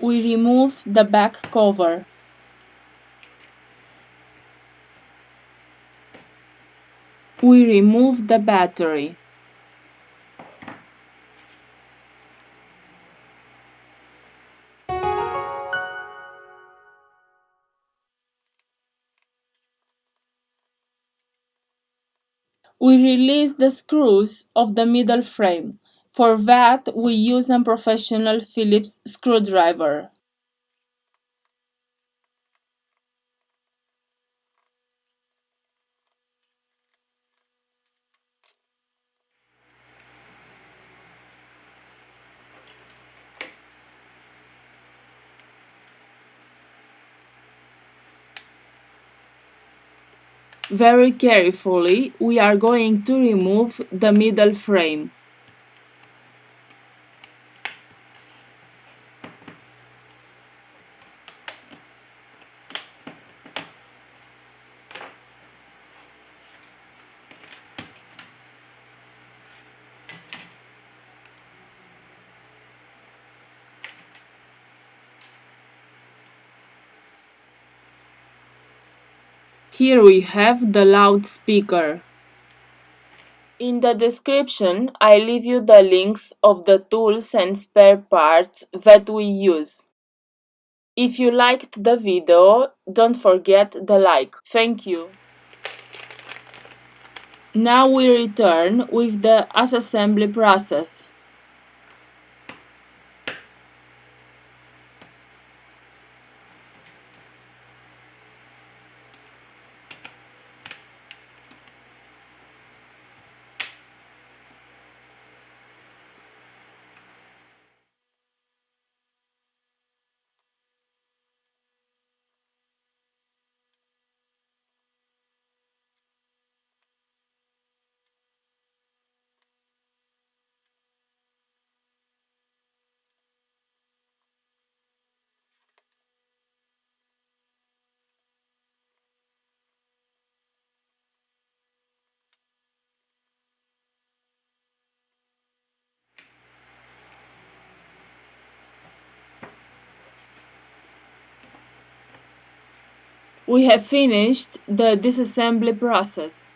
We remove the back cover. We remove the battery. We release the screws of the middle frame. For that, we use a professional Phillips screwdriver. Very carefully, we are going to remove the middle frame. Here we have the loudspeaker. In the description, I leave you the links of the tools and spare parts that we use. If you liked the video, don't forget the like. Thank you. Now we return with the assembly process. We have finished the disassembly process.